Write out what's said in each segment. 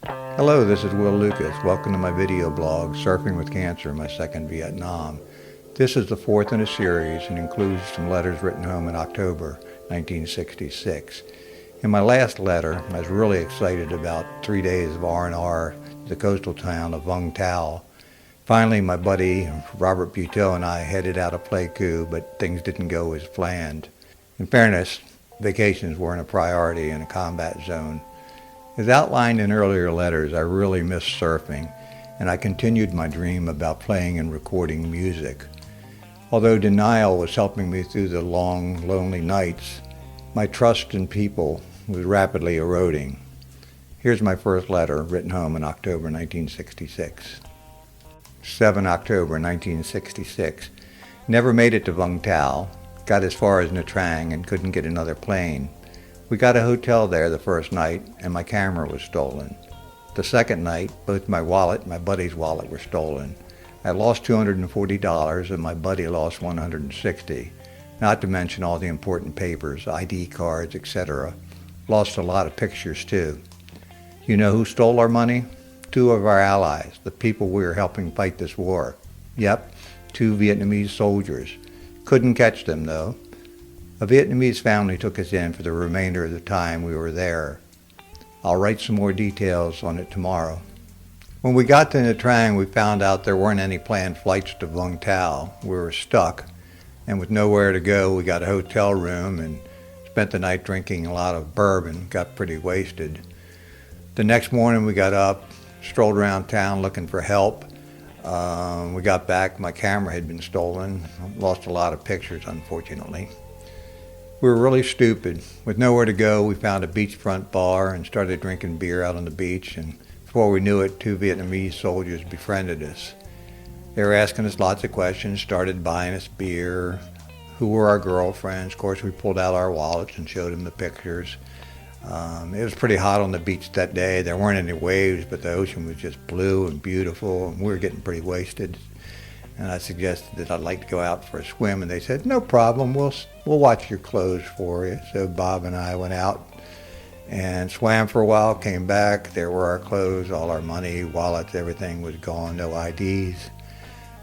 Hello, this is Will Lucas. Welcome to my video blog, Surfing with Cancer, my second Vietnam. This is the fourth in a series and includes some letters written home in October 1966. In my last letter, I was really excited about 3 days of R&R to the coastal town of Vung Tau. Finally, my buddy Robert Buteau and I headed out of Pleiku, but things didn't go as planned. In fairness, vacations weren't a priority in a combat zone. As outlined in earlier letters, I really missed surfing, and I continued my dream about playing and recording music. Although denial was helping me through the long, lonely nights, my trust in people was rapidly eroding. Here's my first letter, written home in October 1966. 7 October 1966. Never made it to Vung Tau. Got as far as Nha Trang and couldn't get another plane. We got a hotel there the first night, and my camera was stolen. The second night, both my wallet and my buddy's wallet were stolen. I lost $240, and my buddy lost $160, not to mention all the important papers, ID cards, etc. Lost a lot of pictures, too. You know who stole our money? 2 of our allies, the people we were helping fight this war. Yep, 2 Vietnamese soldiers. Couldn't catch them, though. A Vietnamese family took us in for the remainder of the time we were there. I'll write some more details on it tomorrow. When we got to Nha Trang, we found out there weren't any planned flights to Vung Tau. We were stuck, and with nowhere to go, we got a hotel room and spent the night drinking a lot of bourbon, got pretty wasted. The next morning we got up, strolled around town looking for help. We got back, my camera had been stolen, lost a lot of pictures, unfortunately. We were really stupid. With nowhere to go, we found a beachfront bar and started drinking beer out on the beach, and before we knew it, 2 Vietnamese soldiers befriended us. They were asking us lots of questions, started buying us beer, who were our girlfriends. Of course, we pulled out our wallets and showed them the pictures. It was pretty hot on the beach that day. There weren't any waves, but the ocean was just blue and beautiful, and we were getting pretty wasted. And I suggested that I'd like to go out for a swim, and they said, no problem, we'll watch your clothes for you. So Bob and I went out and swam for a while, came back. There were our clothes, all our money, wallets, everything was gone, no IDs.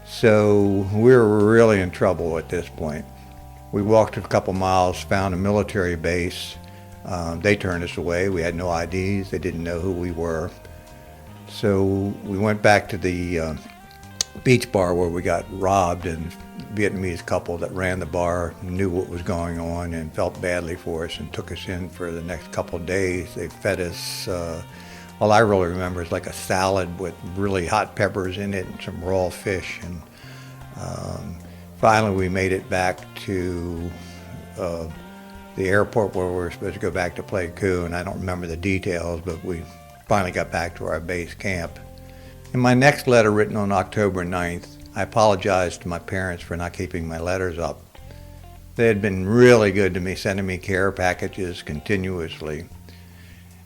So we were really in trouble at this point. We walked a couple miles, found a military base. They turned us away. We had no IDs. They didn't know who we were. So we went back to the beach bar where we got robbed, and Vietnamese couple that ran the bar knew what was going on and felt badly for us and took us in for the next couple of days. They fed us, all I really remember is like a salad with really hot peppers in it and some raw fish. And finally we made it back to the airport where we were supposed to go back to Pleiku, and I don't remember the details, but we finally got back to our base camp. In my next letter, written on October 9th, I apologized to my parents for not keeping my letters up. They had been really good to me, sending me care packages continuously.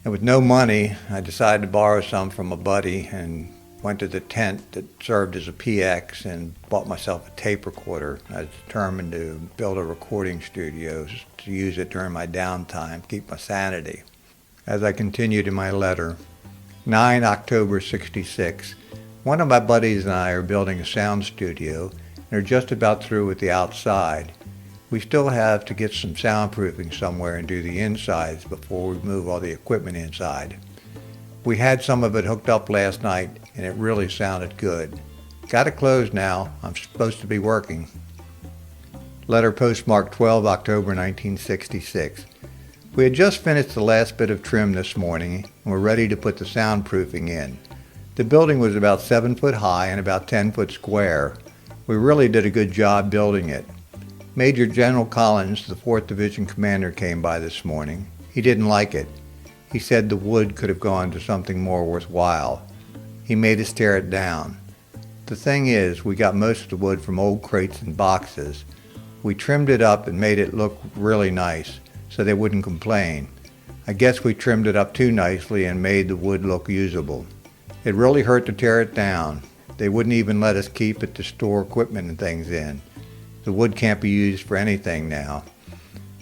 And with no money, I decided to borrow some from a buddy and went to the tent that served as a PX and bought myself a tape recorder. I was determined to build a recording studio to use it during my downtime, keep my sanity. As I continued in my letter, 9 October 66. One of my buddies and I are building a sound studio and are just about through with the outside. We still have to get some soundproofing somewhere and do the insides before we move all the equipment inside. We had some of it hooked up last night and it really sounded good. Got it closed now. I'm supposed to be working. Letter postmarked 12 October 1966. We had just finished the last bit of trim this morning and were ready to put the soundproofing in. The building was about 7 foot high and about 10 foot square. We really did a good job building it. Major General Collins, the 4th Division commander, came by this morning. He didn't like it. He said the wood could have gone to something more worthwhile. He made us tear it down. The thing is, we got most of the wood from old crates and boxes. We trimmed it up and made it look really nice so they wouldn't complain. I guess we trimmed it up too nicely and made the wood look usable. It really hurt to tear it down. They wouldn't even let us keep it to store equipment and things in. The wood can't be used for anything now.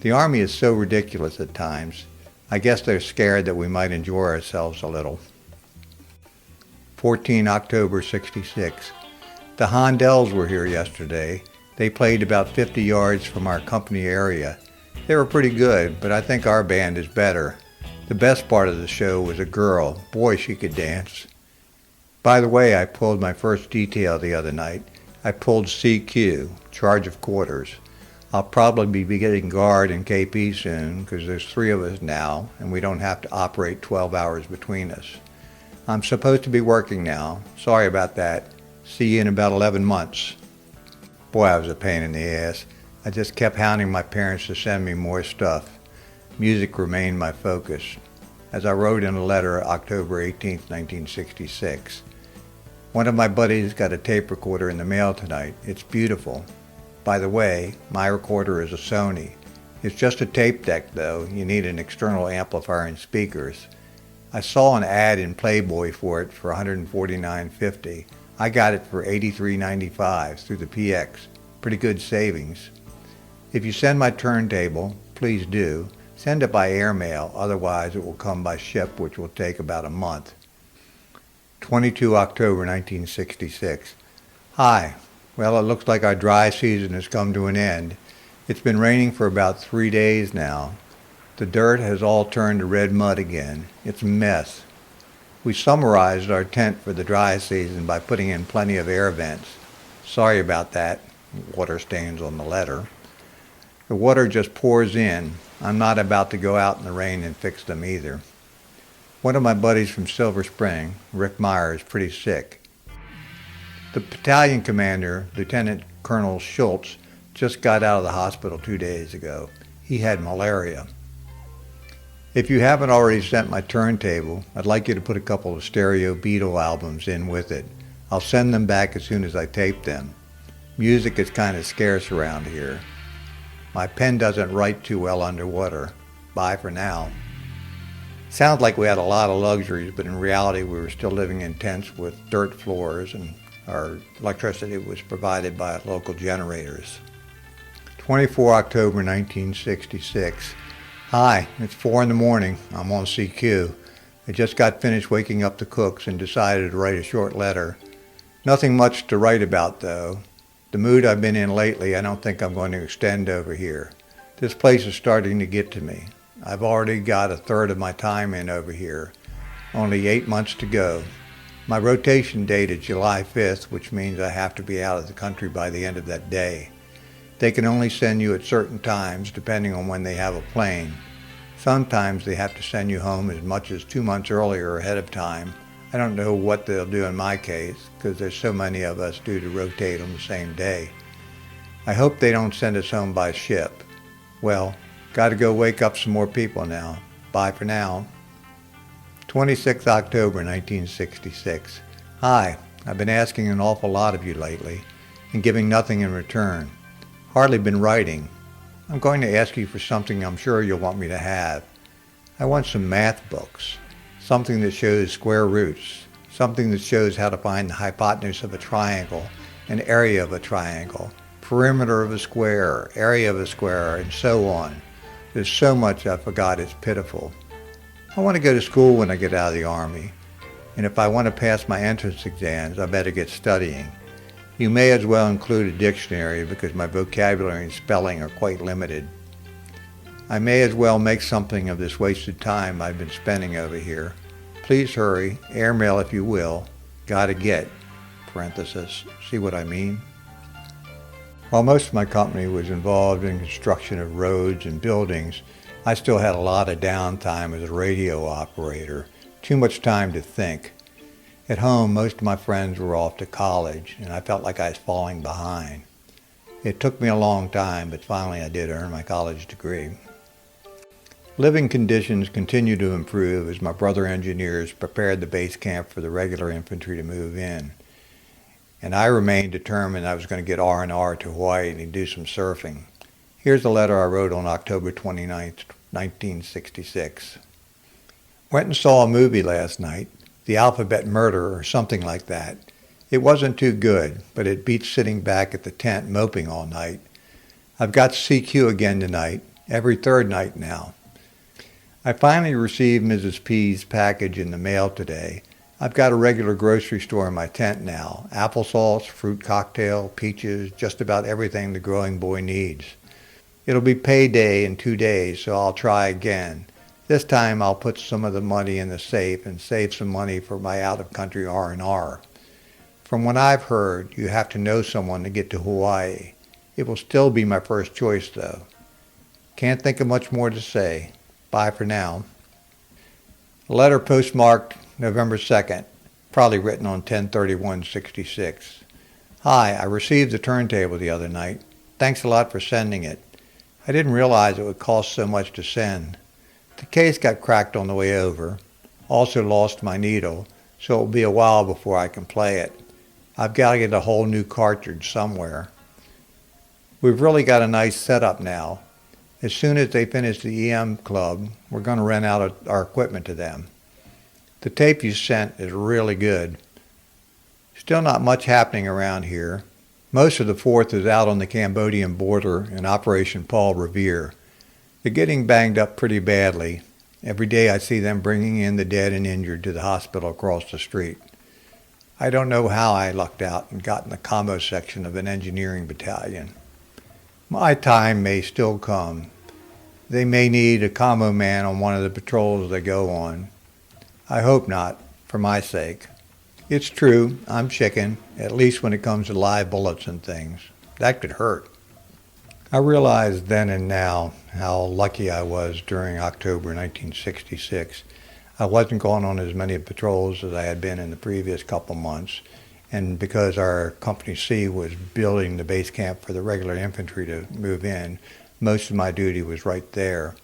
The Army is so ridiculous at times. I guess they're scared that we might enjoy ourselves a little. 14 October 66. The Hondells were here yesterday. They played about 50 yards from our company area. They were pretty good, but I think our band is better. The best part of the show was a girl. Boy, she could dance. By the way, I pulled my first detail the other night. I pulled CQ, charge of quarters. I'll probably be getting guard and KP soon because there's 3 of us now and we don't have to operate 12 hours between us. I'm supposed to be working now. Sorry about that. See you in about 11 months. Boy, I was a pain in the ass. I just kept hounding my parents to send me more stuff. Music remained my focus. As I wrote in a letter October 18, 1966, one of my buddies got a tape recorder in the mail tonight. It's beautiful. By the way, my recorder is a Sony. It's just a tape deck though. You need an external amplifier and speakers. I saw an ad in Playboy for it for $149.50. I got it for $83.95 through the PX. Pretty good savings. If you send my turntable, please do. Send it by airmail, otherwise it will come by ship, which will take about a month. 22 October 1966. Hi. Well, it looks like our dry season has come to an end. It's been raining for about 3 days now. The dirt has all turned to red mud again. It's a mess. We summarized our tent for the dry season by putting in plenty of air vents. Sorry about that. Water stains on the letter. The water just pours in. I'm not about to go out in the rain and fix them either. One of my buddies from Silver Spring, Rick Meyer, is pretty sick. The battalion commander, Lieutenant Colonel Schultz, just got out of the hospital 2 days ago. He had malaria. If you haven't already sent my turntable, I'd like you to put a couple of stereo Beatle albums in with it. I'll send them back as soon as I tape them. Music is kind of scarce around here. My pen doesn't write too well underwater. Bye for now. Sounds like we had a lot of luxuries, but in reality we were still living in tents with dirt floors and our electricity was provided by local generators. 24 October 1966. Hi, it's 4 in the morning. I'm on CQ. I just got finished waking up the cooks and decided to write a short letter. Nothing much to write about though. The mood I've been in lately, I don't think I'm going to extend over here. This place is starting to get to me. I've already got 1/3 of my time in over here. Only 8 months to go. My rotation date is July 5th, which means I have to be out of the country by the end of that day. They can only send you at certain times, depending on when they have a plane. Sometimes they have to send you home as much as 2 months earlier ahead of time. I don't know what they'll do in my case, because there's so many of us due to rotate on the same day. I hope they don't send us home by ship. Well, gotta go wake up some more people now. Bye for now. 26 October 1966. Hi, I've been asking an awful lot of you lately and giving nothing in return. Hardly been writing. I'm going to ask you for something I'm sure you'll want me to have. I want some math books. Something that shows square roots. Something that shows how to find the hypotenuse of a triangle, an area of a triangle, perimeter of a square, area of a square, and so on. There's so much I forgot it's pitiful. I want to go to school when I get out of the Army, and if I want to pass my entrance exams, I better get studying. You may as well include a dictionary because my vocabulary and spelling are quite limited. I may as well make something of this wasted time I've been spending over here. Please hurry, airmail if you will. Gotta get, parenthesis, see what I mean? While most of my company was involved in construction of roads and buildings, I still had a lot of downtime as a radio operator, too much time to think. At home, most of my friends were off to college, and I felt like I was falling behind. It took me a long time, but finally I did earn my college degree. Living conditions continued to improve as my brother engineers prepared the base camp for the regular infantry to move in. And I remained determined I was going to get R&R to Hawaii and do some surfing. Here's a letter I wrote on October 29th, 1966. Went and saw a movie last night, The Alphabet Murder or something like that. It wasn't too good, but it beats sitting back at the tent moping all night. I've got CQ again tonight, every third night now. I finally received Mrs. P's package in the mail today. I've got a regular grocery store in my tent now. Applesauce, fruit cocktail, peaches, just about everything the growing boy needs. It'll be payday in 2 days, so I'll try again. This time I'll put some of the money in the safe and save some money for my out-of-country R&R. From what I've heard, you have to know someone to get to Hawaii. It will still be my first choice, though. Can't think of much more to say. Bye for now. A letter postmarked November 2nd, probably written on 10/31/66. Hi, I received the turntable the other night. Thanks a lot for sending it. I didn't realize it would cost so much to send. The case got cracked on the way over. Also lost my needle, so it will be a while before I can play it. I've got to get a whole new cartridge somewhere. We've really got a nice setup now. As soon as they finish the EM club, we're going to rent out our equipment to them. The tape you sent is really good. Still not much happening around here. Most of the 4th is out on the Cambodian border in Operation Paul Revere. They're getting banged up pretty badly. Every day I see them bringing in the dead and injured to the hospital across the street. I don't know how I lucked out and got in the combo section of an engineering battalion. My time may still come. They may need a combo man on one of the patrols they go on. I hope not, for my sake. It's true, I'm chicken, at least when it comes to live bullets and things. That could hurt. I realize then and now how lucky I was during October 1966. I wasn't going on as many patrols as I had been in the previous couple months, and because our Company C was building the base camp for the regular infantry to move in, most of my duty was right there.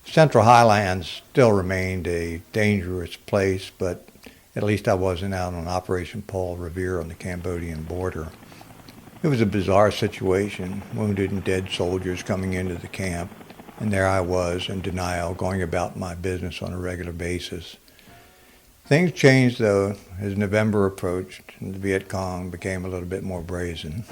Central Highlands still remained a dangerous place, but at least I wasn't out on Operation Paul Revere on the Cambodian border. It was a bizarre situation, wounded and dead soldiers coming into the camp, and there I was in denial, going about my business on a regular basis. Things changed, though, as November approached and the Viet Cong became a little bit more brazen.